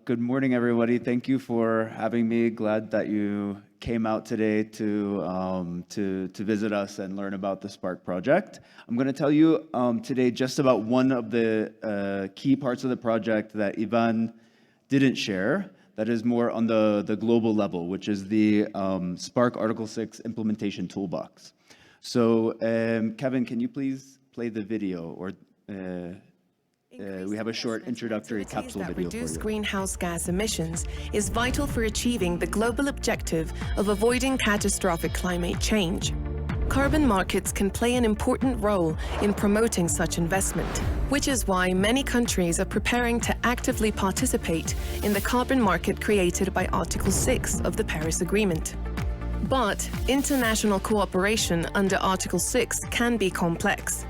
Good morning, everybody. Thank you for having me. Glad that you came out today to visit us and learn about the SPARK project. I'm going to tell you today just about one of the key parts of the project that Ivan didn't share, that is more on the global level, which is the SPARK Article 6 implementation toolbox. So Kevin, can you please play the video, or we have a short introductory capsule video for you. Reduce greenhouse gas emissions is vital for achieving the global objective of avoiding catastrophic climate change. Carbon markets can play an important role in promoting such investment, which is why many countries are preparing to actively participate in the carbon market created by Article 6 of the Paris Agreement. But international cooperation under Article 6 can be complex.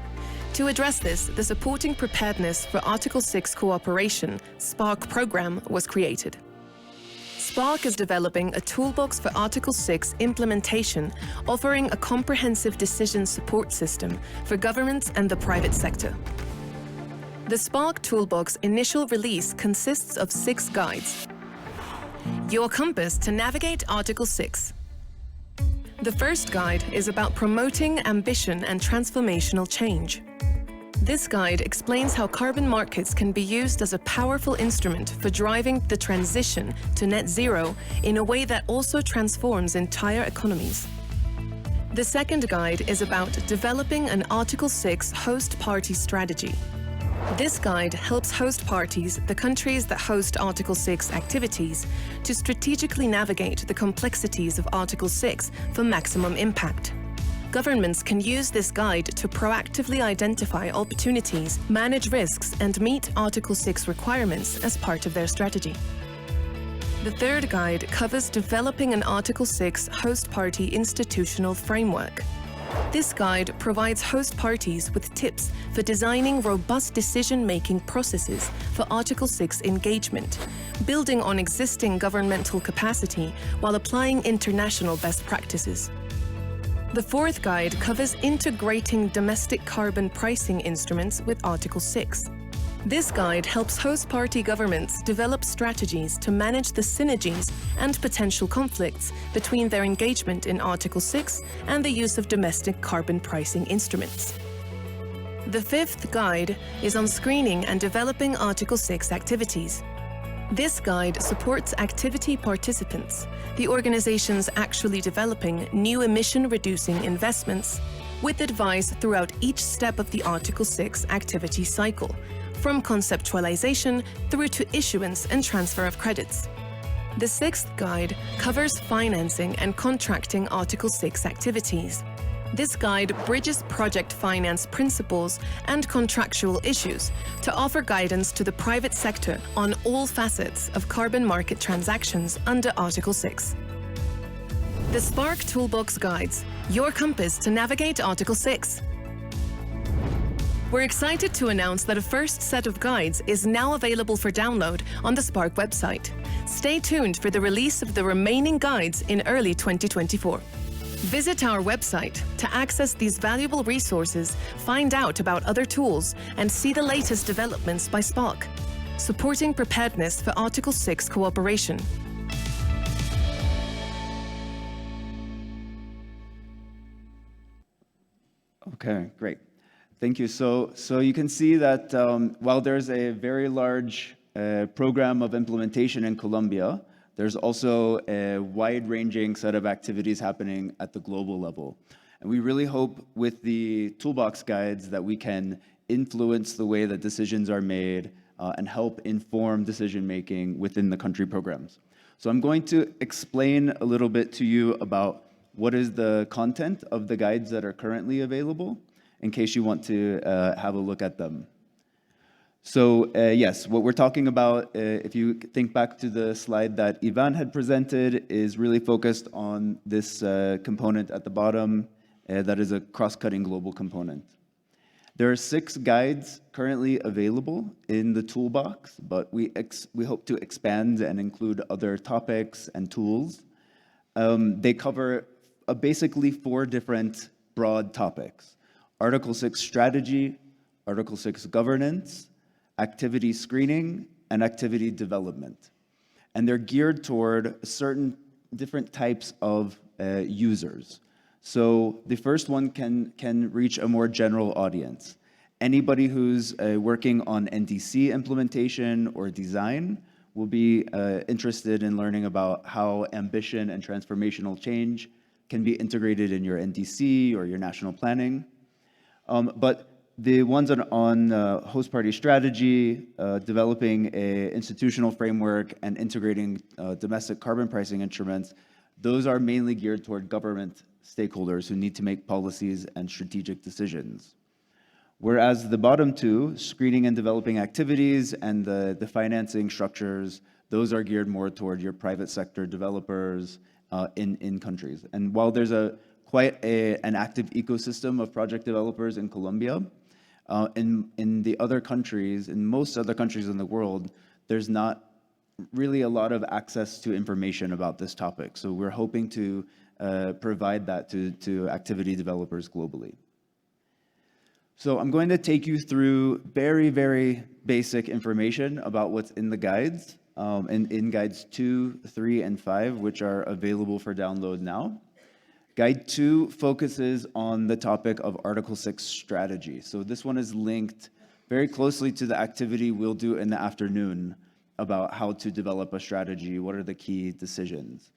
To address this, the Supporting Preparedness for Article 6 Cooperation, SPARK program, was created. SPARK is developing a toolbox for Article 6 implementation, offering a comprehensive decision support system for governments and the private sector. The SPARK toolbox initial release consists of 6 guides. Your compass to navigate Article 6. The first guide is about promoting ambition and transformational change. This guide explains how carbon markets can be used as a powerful instrument for driving the transition to net zero in a way that also transforms entire economies. The second guide is about developing an Article 6 host party strategy. This guide helps host parties, the countries that host Article 6 activities, to strategically navigate the complexities of Article 6 for maximum impact. Governments can use this guide to proactively identify opportunities, manage risks, and meet Article 6 requirements as part of their strategy. The third guide covers developing an Article 6 host party institutional framework. This guide provides host parties with tips for designing robust decision-making processes for Article 6 engagement, building on existing governmental capacity while applying international best practices. The fourth guide covers integrating domestic carbon pricing instruments with Article 6. This guide helps host party governments develop strategies to manage the synergies and potential conflicts between their engagement in Article 6 and the use of domestic carbon pricing instruments. The fifth guide is on screening and developing Article 6 activities. This guide supports activity participants, the organizations actually developing new emission-reducing investments, with advice throughout each step of the Article 6 activity cycle, from conceptualization through to issuance and transfer of credits. The sixth guide covers financing and contracting Article 6 activities. This guide bridges project finance principles and contractual issues to offer guidance to the private sector on all facets of carbon market transactions under Article 6. The SPARK Toolbox guides your compass to navigate Article 6. We're excited to announce that a first set of guides is now available for download on the SPARK website. Stay tuned for the release of the remaining guides in early 2024. Visit our website to access these valuable resources, find out about other tools, and see the latest developments by SPARK, supporting preparedness for Article 6 cooperation. Okay, great. Thank you. So you can see that while there's a very large program of implementation in Colombia, there's also a wide-ranging set of activities happening at the global level. And we really hope with the toolbox guides that we can influence the way that decisions are made and help inform decision-making within the country programs. So I'm going to explain a little bit to you about what is the content of the guides that are currently available, in case you want to have a look at them. So yes, what we're talking about, if you think back to the slide that Ivan had presented, is really focused on this component at the bottom that is a cross-cutting global component. There are 6 guides currently available in the toolbox, but we hope to expand and include other topics and tools. They cover basically 4 different broad topics: Article 6 strategy, Article 6 governance, activity screening, and activity development. And they're geared toward certain different types of users. So the first one can reach a more general audience. Anybody who's working on NDC implementation or design will be interested in learning about how ambition and transformational change can be integrated in your NDC or your national planning. But the ones on host party strategy, developing an institutional framework, and integrating domestic carbon pricing instruments, those are mainly geared toward government stakeholders who need to make policies and strategic decisions. Whereas the bottom two, screening and developing activities and the financing structures, those are geared more toward your private sector developers in countries. And while there's quite an active ecosystem of project developers in Colombia, in the other countries, in most other countries in the world, there's not really a lot of access to information about this topic. So we're hoping to provide that to activity developers globally. So I'm going to take you through very, very basic information about what's in the guides, in guides 2, 3, and 5, which are available for download now. Guide 2 focuses on the topic of Article 6 strategy. So this one is linked very closely to the activity we'll do in the afternoon about how to develop a strategy, what are the key decisions.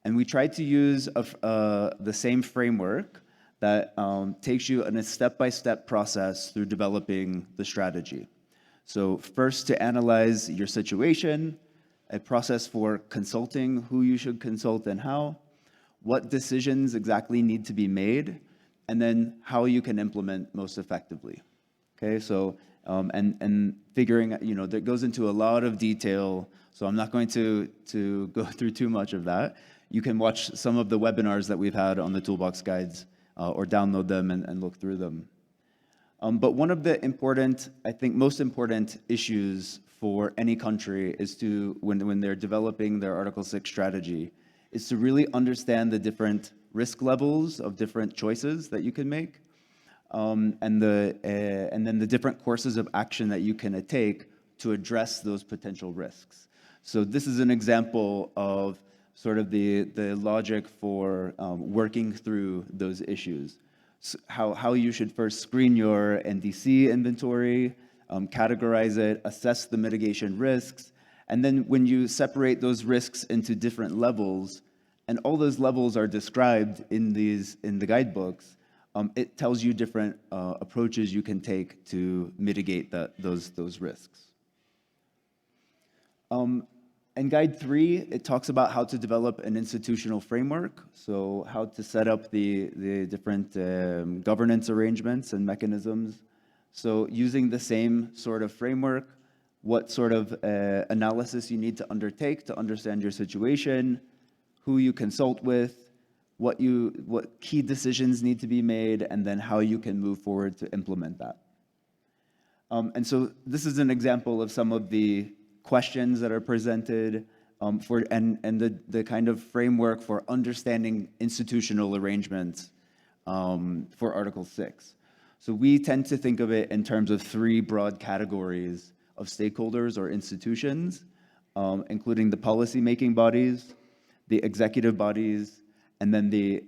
And we tried to use the same framework that takes you in a step-by-step process through developing the strategy. So first, to analyze your situation, a process for consulting who you should consult and how, what decisions exactly need to be made, and then how you can implement most effectively. Okay, so and figuring, that goes into a lot of detail, so I'm not going to go through too much of that. You can watch some of the webinars that we've had on the Toolbox guides or download them and look through them. But one of the important, I think most important issues for any country is to, when they're developing their Article 6 strategy, is to really understand the different risk levels of different choices that you can make, and then the different courses of action that you can take to address those potential risks. So this is an example of sort of the logic for working through those issues. So how you should first screen your NDC inventory, categorize it, assess the mitigation risks, and then when you separate those risks into different levels, and all those levels are described in the guidebooks, it tells you different approaches you can take to mitigate those risks. In Guide 3, it talks about how to develop an institutional framework, so how to set up the different governance arrangements and mechanisms. So using the same sort of framework, what sort of analysis you need to undertake to understand your situation, who you consult with, what key decisions need to be made, and then how you can move forward to implement that. And so this is an example of some of the questions that are presented and the kind of framework for understanding institutional arrangements for Article 6. So we tend to think of it in terms of 3 broad categories of stakeholders or institutions, including the policy-making bodies, the executive bodies, and then the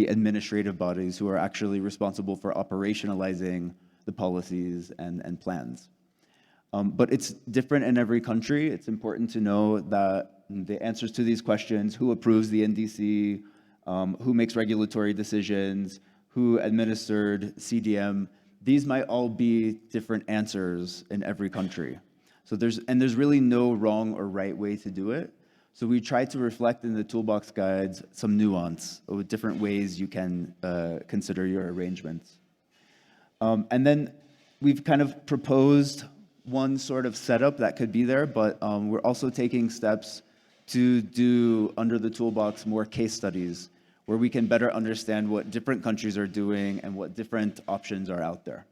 administrative bodies who are actually responsible for operationalizing the policies and plans. But it's different in every country. It's important to know that the answers to these questions, who approves the NDC, who makes regulatory decisions, who administered CDM, these might all be different answers in every country. So there's really no wrong or right way to do it. So we try to reflect in the Toolbox guides some nuance of different ways you can consider your arrangements. And then we've kind of proposed one sort of setup that could be there, but we're also taking steps to do, under the Toolbox, more case studies where we can better understand what different countries are doing and what different options are out there.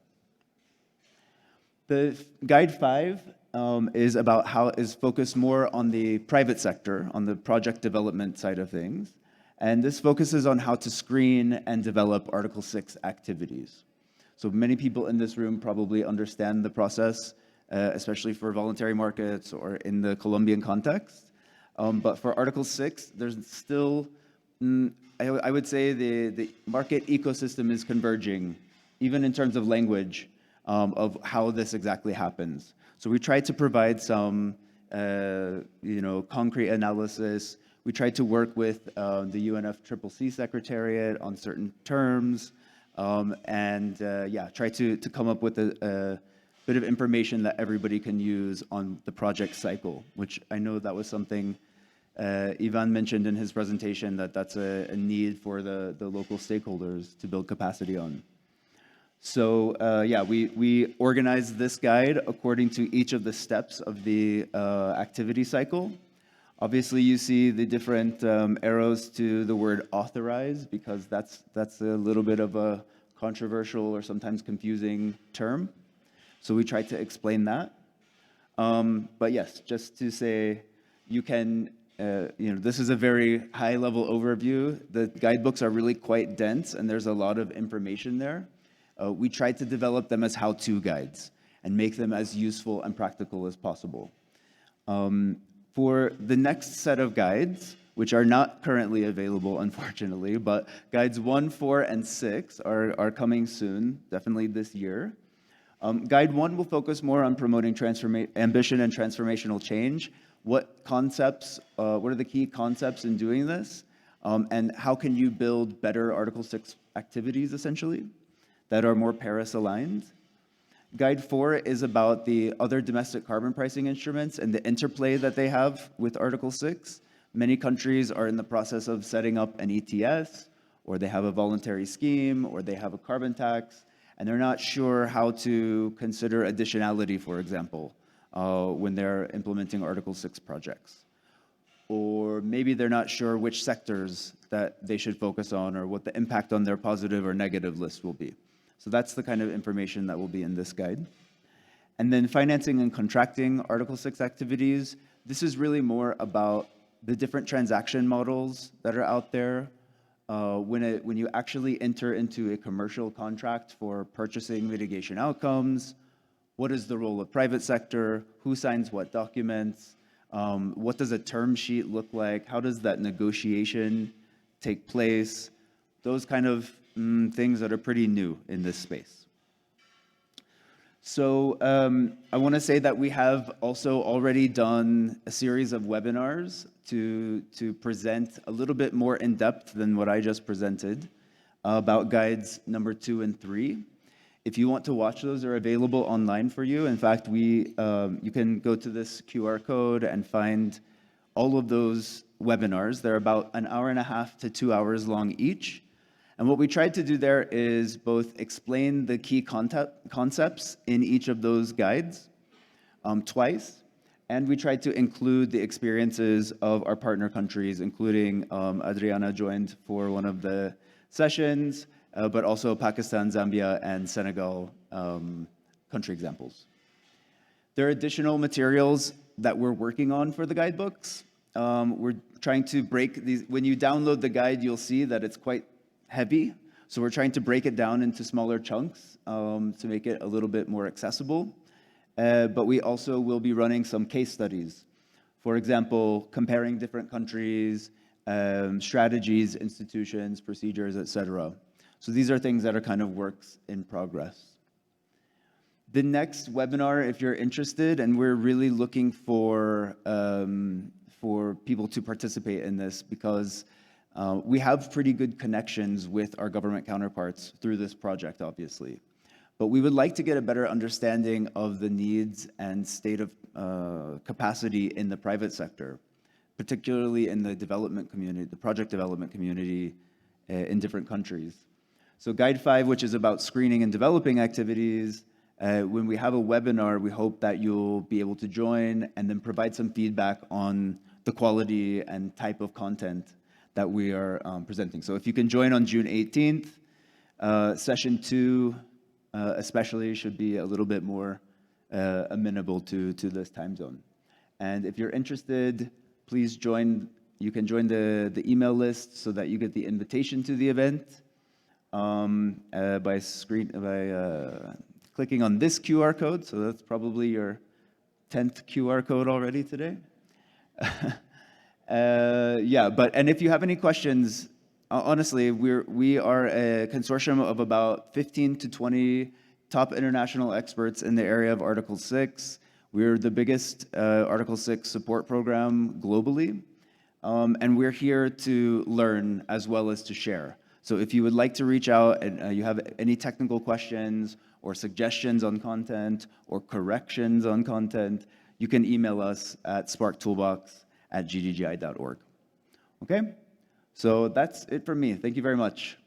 The Guide 5 is focused more on the private sector, on the project development side of things. And this focuses on how to screen and develop Article 6 activities. So many people in this room probably understand the process especially for voluntary markets or in the Colombian context. But for Article 6, there's still, I would say the market ecosystem is converging, even in terms of language, of how this exactly happens. So we try to provide some concrete analysis. We try to work with the UNFCCC Secretariat on certain terms, try to come up with a bit of information that everybody can use on the project cycle, which I know that was something Ivan mentioned in his presentation, that's a need for the local stakeholders to build capacity on. So we organized this guide according to each of the steps of the activity cycle. Obviously, you see the different arrows to the word authorize, because that's a little bit of a controversial or sometimes confusing term. So we tried to explain that. But yes, just to say, you can, this is a very high-level overview. The guidebooks are really quite dense, and there's a lot of information there. We tried to develop them as how-to guides and make them as useful and practical as possible. For the next set of guides, which are not currently available, unfortunately, but guides 1, 4, and 6 are coming soon, definitely this year. Guide 1 will focus more on promoting ambition and transformational change. What are the key concepts in doing this? And how can you build better Article 6 activities, essentially, that are more Paris-aligned? Guide 4 is about the other domestic carbon pricing instruments and the interplay that they have with Article 6. Many countries are in the process of setting up an ETS, or they have a voluntary scheme, or they have a carbon tax, and they're not sure how to consider additionality, for example, when they're implementing Article 6 projects. Or maybe they're not sure which sectors that they should focus on, or what the impact on their positive or negative list will be. So that's the kind of information that will be in this guide. And then financing and contracting Article 6 activities. This is really more about the different transaction models that are out there. When you actually enter into a commercial contract for purchasing mitigation outcomes, what is the role of private sector? Who signs what documents? What does a term sheet look like? How does that negotiation take place? Those kind of things that are pretty new in this space. So I want to say that we have also already done a series of webinars to present a little bit more in depth than what I just presented about guides number 2 and 3. If you want to watch those, they're available online for you. In fact, you can go to this QR code and find all of those webinars. They're about 1.5 hours to 2 hours long each. And what we tried to do there is both explain the key concepts in each of those guides twice, and we tried to include the experiences of our partner countries, including Adriana joined for one of the sessions, but also Pakistan, Zambia, and Senegal country examples. There are additional materials that we're working on for the guidebooks. We're trying to break these. When you download the guide, you'll see that it's quite heavy. So we're trying to break it down into smaller chunks to make it a little bit more accessible. But we also will be running some case studies. For example, comparing different countries, strategies, institutions, procedures, etc. So these are things that are kind of works in progress. The next webinar, if you're interested, and we're really looking for people to participate in this, because we have pretty good connections with our government counterparts through this project, obviously. But we would like to get a better understanding of the needs and state of capacity in the private sector, particularly in the development community, the project development community in different countries. So Guide 5, which is about screening and developing activities, when we have a webinar, we hope that you'll be able to join and then provide some feedback on the quality and type of content that we are presenting. So if you can join on June 18th, session 2 especially should be a little bit more amenable to this time zone. And if you're interested, please join. You can join the email list so that you get the invitation to the event by clicking on this QR code. So that's probably your 10th QR code already today. And if you have any questions, honestly, we are a consortium of about 15 to 20 top international experts in the area of Article 6. We're the biggest Article 6 support program globally, and we're here to learn as well as to share. So if you would like to reach out and you have any technical questions or suggestions on content or corrections on content, you can email us at sparktoolbox@gggi.org. Okay? So that's it from me. Thank you very much.